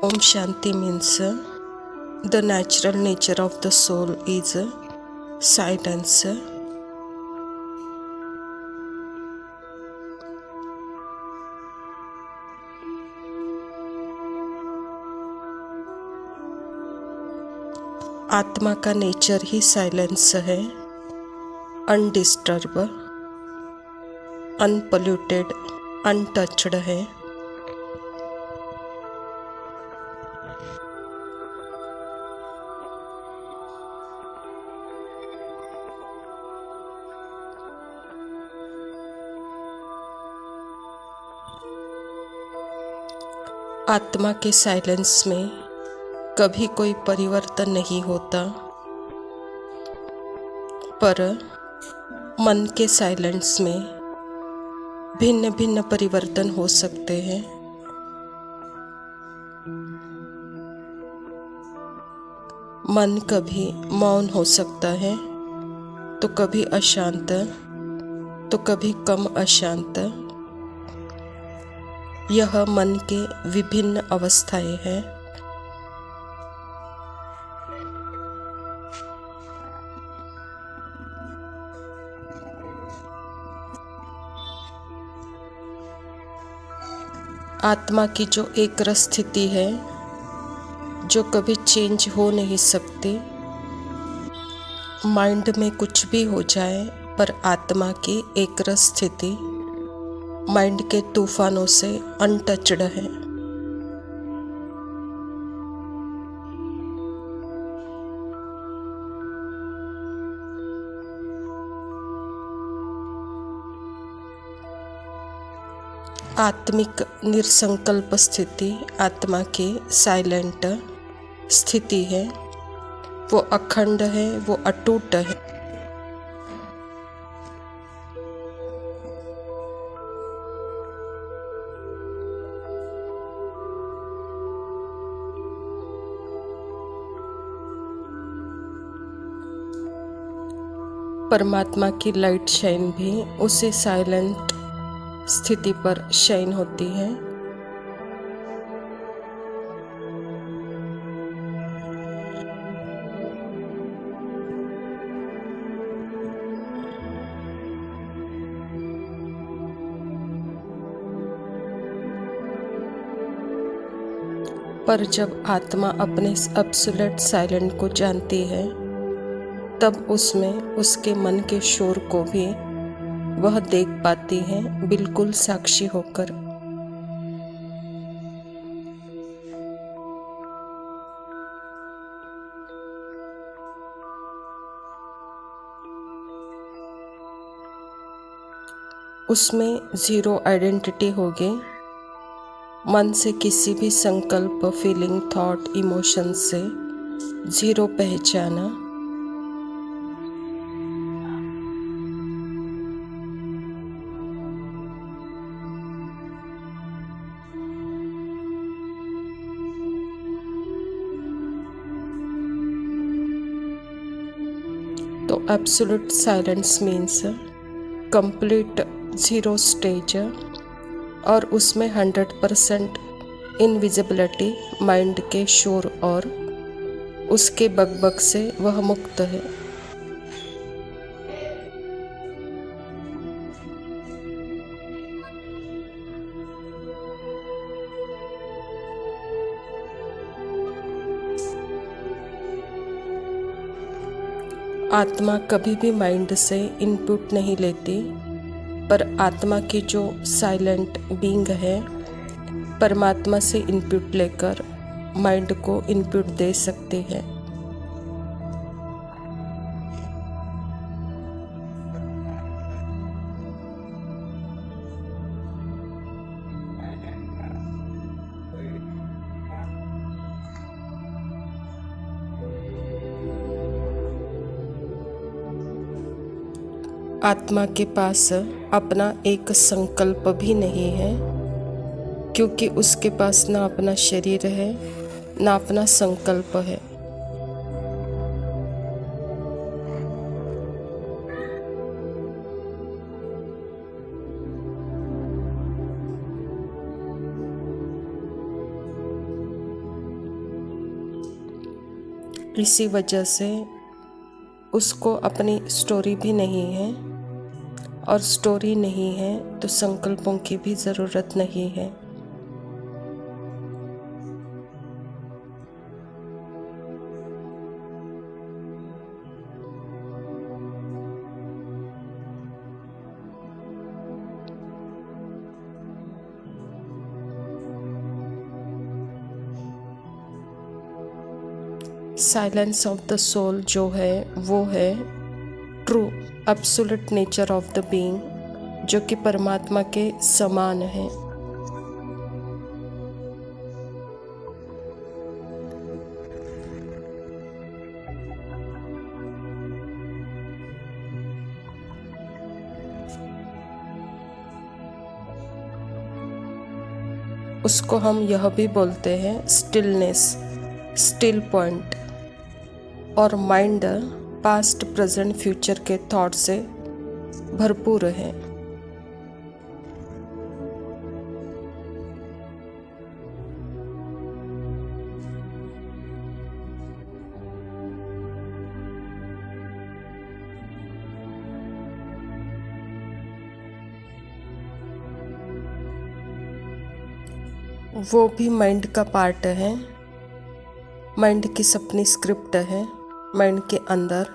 Om Shanti means the natural nature of the soul is silence. आत्मा का nature ही silence है, undisturbed, unpolluted, untouched है। आत्मा के साइलेंस में कभी कोई परिवर्तन नहीं होता, पर मन के साइलेंस में भिन्न भिन्न परिवर्तन हो सकते हैं। मन कभी मौन हो सकता है, तो कभी अशांत, तो कभी कम अशांत। यह मन के विभिन्न अवस्थाएं हैं। आत्मा की जो एक रस स्थिति है, जो कभी चेंज हो नहीं सकती। माइंड में कुछ भी हो जाए, पर आत्मा की एक रस स्थिति माइंड के तूफानों से अनटच्ड है। आत्मिक निरसंकल्प स्थिति आत्मा की साइलेंट स्थिति है। वो अखंड है, वो अटूट है। परमात्मा की लाइट शाइन भी उसी साइलेंट स्थिति पर शाइन होती है। पर जब आत्मा अपने एब्सोल्यूट साइलेंट को जानती है, तब उसमें उसके मन के शोर को भी वह देख पाती है, बिल्कुल साक्षी होकर। उसमें जीरो आइडेंटिटी होगी। मन से किसी भी संकल्प, फीलिंग, थॉट, इमोशन से जीरो पहचाना। तो absolute silence means complete zero stage, और उसमें 100% इनविजिबिलिटी माइंड के शोर और उसके बकबक से वह मुक्त है। आत्मा कभी भी माइंड से इनपुट नहीं लेती, पर आत्मा की जो साइलेंट बीइंग है, परमात्मा से इनपुट लेकर माइंड को इनपुट दे सकती है। आत्मा के पास अपना एक संकल्प भी नहीं है, क्योंकि उसके पास ना अपना शरीर है, ना अपना संकल्प है। इसी वजह से उसको अपनी स्टोरी भी नहीं है, और स्टोरी नहीं है तो संकल्पों की भी ज़रूरत नहीं है। साइलेंस ऑफ द सोल जो है वो है true absolute nature of the being, जो कि परमात्मा के समान है। उसको हम यह भी बोलते हैं स्टिलनेस, स्टिल पॉइंट। और माइंड पास्ट प्रेजेंट फ्यूचर के थॉट से भरपूर है। वो भी माइंड का पार्ट है, माइंड की अपनी स्क्रिप्ट है माइंड के अंदर,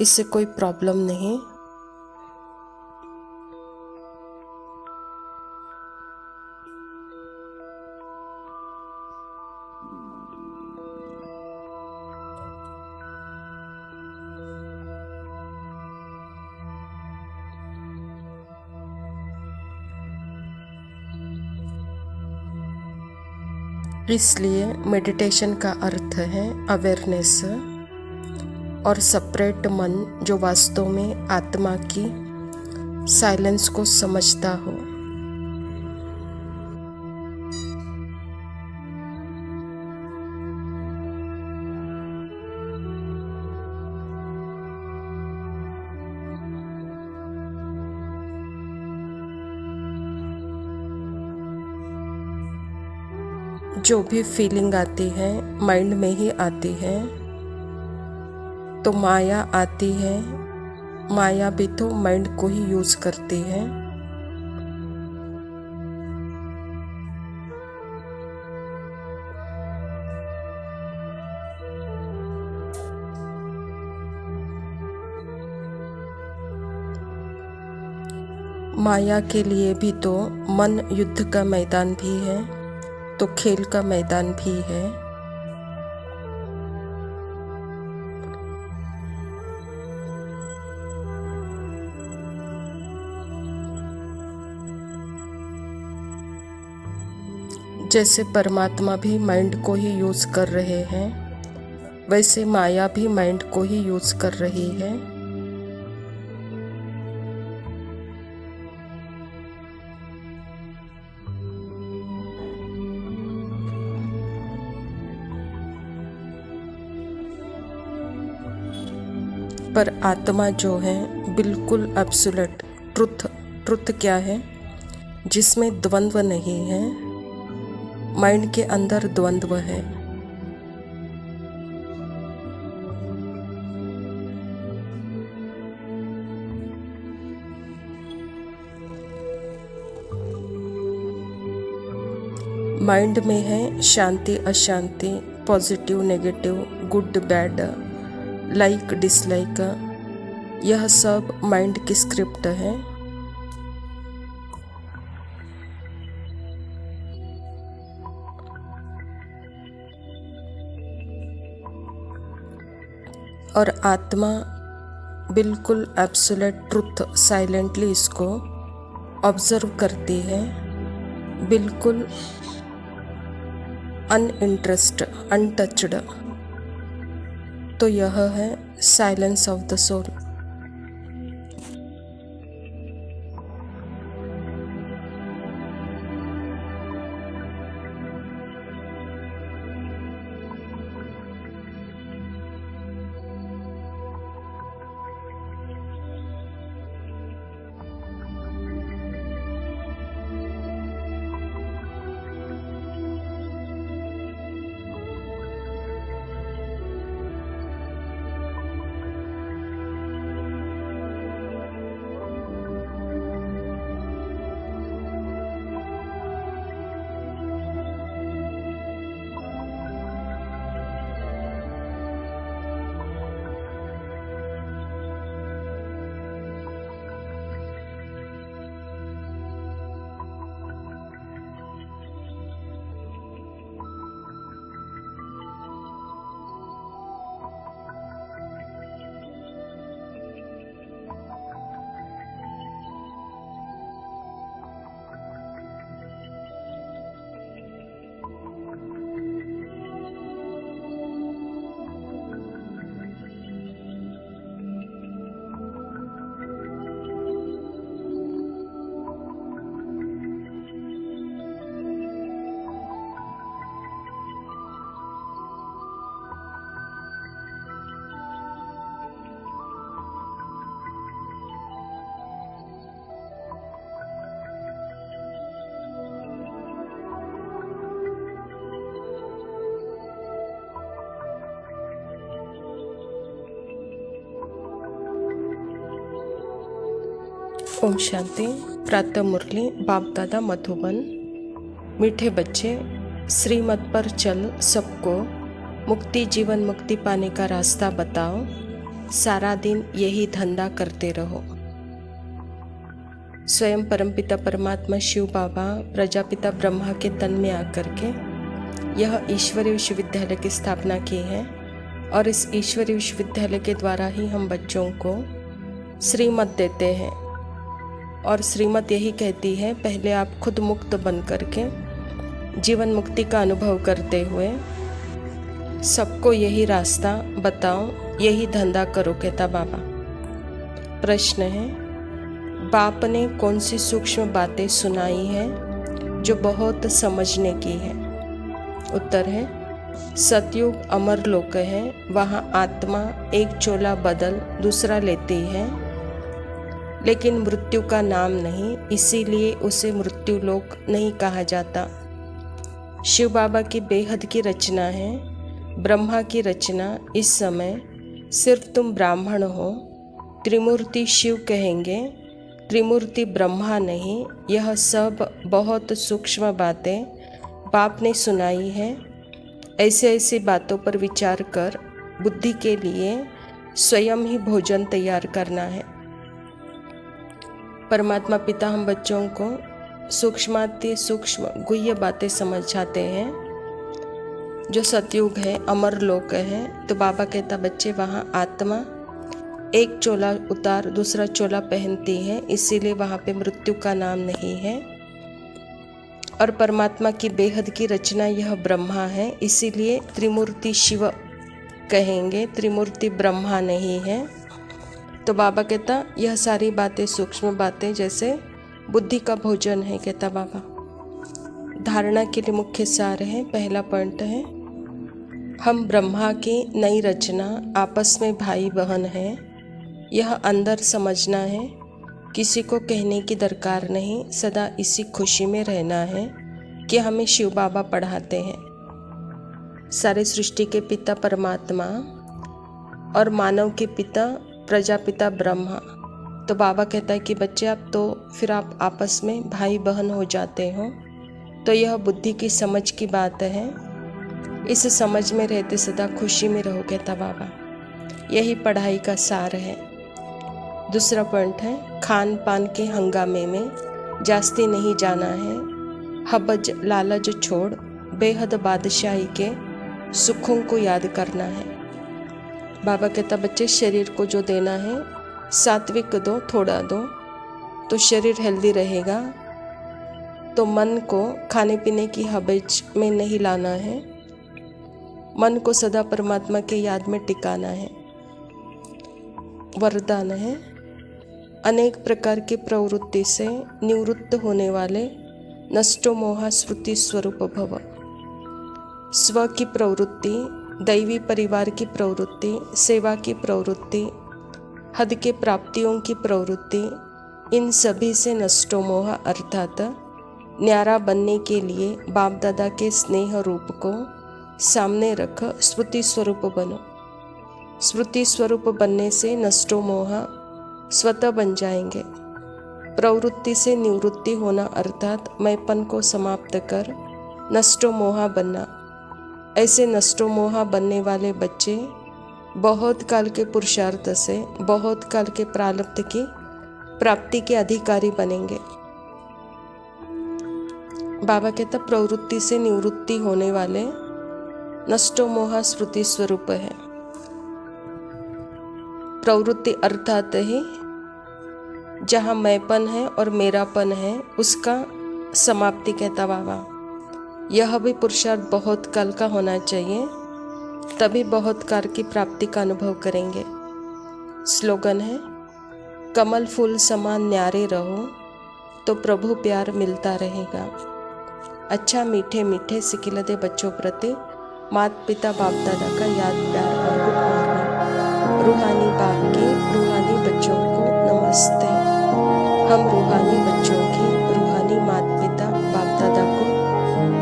इससे कोई प्रॉब्लम नहीं। इसलिए मेडिटेशन का अर्थ है अवेयरनेस और सेपरेट मन जो वास्तव में आत्मा की साइलेंस को समझता हो। जो भी फीलिंग आती है माइंड में ही आती है, तो माया आती है, माया भी तो माइंड को ही यूज करती है। माया के लिए भी तो मन युद्ध का मैदान भी है, तो खेल का मैदान भी है। जैसे परमात्मा भी माइंड को ही यूज कर रहे हैं, वैसे माया भी माइंड को ही यूज कर रही है। पर आत्मा जो है बिल्कुल एब्सोल्यूट ट्रुथ। ट्रुथ क्या है? जिसमें द्वंद्व नहीं है। माइंड के अंदर द्वंद्व है। माइंड में है शांति अशांति, positive negative, good bad, like dislike, यह सब माइंड की स्क्रिप्ट है। और आत्मा बिल्कुल एब्सोल्यूट ट्रुथ साइलेंटली इसको ऑब्जर्व करती है, बिल्कुल अनइंटरेस्ट, अनटच्ड। तो यह है silence of the soul. Om Shanti. प्रातः मुरली बाप दादा मधुबन। मीठे बच्चे, श्रीमत पर चल, सबको मुक्ति जीवन मुक्ति पाने का रास्ता बताओ, सारा दिन यही धंधा करते रहो। स्वयं परमपिता परमात्मा शिव बाबा प्रजापिता ब्रह्मा के तन में आकर के यह ईश्वरीय विश्वविद्यालय की स्थापना की है और इस ईश्वरीय विश्वविद्यालय के द्वारा ही हम बच्चों को श्रीमत देते हैं। और श्रीमत यही कहती है, पहले आप खुद मुक्त बन करके जीवन मुक्ति का अनुभव करते हुए सबको यही रास्ता बताओ, यही धंधा करो, कहता बाबा। प्रश्न है, बाप ने कौन सी सूक्ष्म बातें सुनाई है जो बहुत समझने की है? उत्तर है, सतयुग अमर लोक है, वहाँ आत्मा एक चोला बदल दूसरा लेती है, लेकिन मृत्यु का नाम नहीं, इसीलिए उसे मृत्यु लोक नहीं कहा जाता। शिव बाबा की बेहद की रचना है, ब्रह्मा की रचना। इस समय सिर्फ तुम ब्राह्मण हो, त्रिमूर्ति शिव कहेंगे, त्रिमूर्ति ब्रह्मा नहीं। यह सब बहुत सूक्ष्म बातें बाप ने सुनाई है। ऐसे ऐसी बातों पर विचार कर बुद्धि के लिए स्वयं ही भोजन तैयार करना है। परमात्मा पिता हम बच्चों को सूक्ष्माति सूक्ष्म गुह्य बातें समझाते हैं। जो सतयुग है, अमर लोक है, तो बाबा कहता बच्चे वहाँ आत्मा एक चोला उतार दूसरा चोला पहनती है, इसीलिए वहाँ पे मृत्यु का नाम नहीं है। और परमात्मा की बेहद की रचना यह ब्रह्मा है, इसीलिए त्रिमूर्ति शिव कहेंगे, त्रिमूर्ति ब्रह्मा नहीं है। तो बाबा कहता यह सारी बातें सूक्ष्म बातें जैसे बुद्धि का भोजन है, कहता बाबा। धारणा के लिए मुख्य सार है। पहला पॉइंट है, हम ब्रह्मा की नई रचना, आपस में भाई बहन हैं, यह अंदर समझना है। किसी को कहने की दरकार नहीं, सदा इसी खुशी में रहना है कि हमें शिव बाबा पढ़ाते हैं। सारे सृष्टि के पिता परमात्मा और मानव के पिता प्रजापिता ब्रह्मा। तो बाबा कहता है कि बच्चे आप तो फिर आप आपस में भाई बहन हो जाते हो, तो यह बुद्धि की समझ की बात है। इस समझ में रहते सदा खुशी में रहो, कहता बाबा। यही पढ़ाई का सार है। दूसरा पॉइंट है, खान पान के हंगामे में जास्ती नहीं जाना है। हबज लालच छोड़ बेहद बादशाही के सुखों को याद करना है। बाबा कहता बच्चे शरीर को जो देना है सात्विक दो, थोड़ा दो, तो शरीर हेल्दी रहेगा। तो मन को खाने पीने की हबज में नहीं लाना है, मन को सदा परमात्मा के याद में टिकाना है। वरदान है, अनेक प्रकार की प्रवृत्ति से निवृत्त होने वाले नष्टो मोहा स्मृति स्वरूप भव। स्व की प्रवृत्ति, दैवी परिवार की प्रवृत्ति, सेवा की प्रवृत्ति, हद के प्राप्तियों की प्रवृत्ति, इन सभी से नष्टो मोह अर्थात न्यारा बनने के लिए बाप दादा के स्नेह रूप को सामने रख स्मृति स्वरूप बनो। स्मृति स्वरूप बनने से नष्टो मोह स्वतः बन जाएंगे। प्रवृत्ति से निवृत्ति होना अर्थात मैंपन को समाप्त कर नष्टो मोह बनना। ऐसे नष्टो मोह बनने वाले बच्चे बहुत काल के पुरुषार्थ से बहुत काल के प्रारब्ध की प्राप्ति के अधिकारी बनेंगे। बाबा कहता प्रवृत्ति से निवृत्ति होने वाले नष्टो मोह स्मृति स्वरूप है। प्रवृत्ति अर्थात ही जहाँ मैंपन है और मेरापन है उसका समाप्ति, कहता बाबा। यह भी पुरुषार्थ बहुत काल का होना चाहिए, तभी बहुत काल की प्राप्ति का अनुभव करेंगे। स्लोगन है, कमल फूल समान न्यारे रहो तो प्रभु प्यार मिलता रहेगा। अच्छा मीठे मीठे सिकिलदे बच्चों प्रति माता पिता बाप दादा का याद प्यार और गुड मॉर्निंग। रूहानी बाप के रूहानी बच्चों को नमस्ते। हम रूहानी बच्चों की रूहानी माता पिता बाप दादा को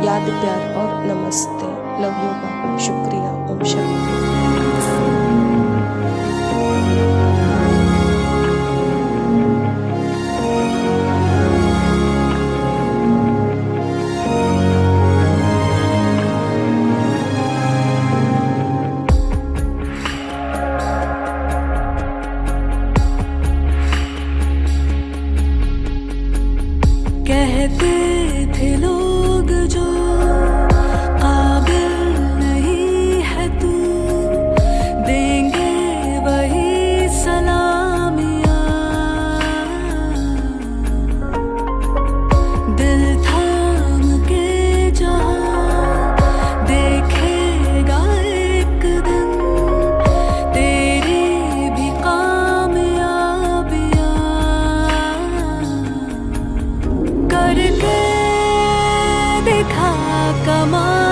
याद प्यार और नमस्ते। लव यू बाबा, शुक्रिया। ओम शांति। कहते थे लोग जो काबिल नहीं है तू, देंगे वही सलामियाँ। दिल थाम के जहाँ देखेगा एक दिन तेरी भी कामयाबियाँ। करके दिखा कमाल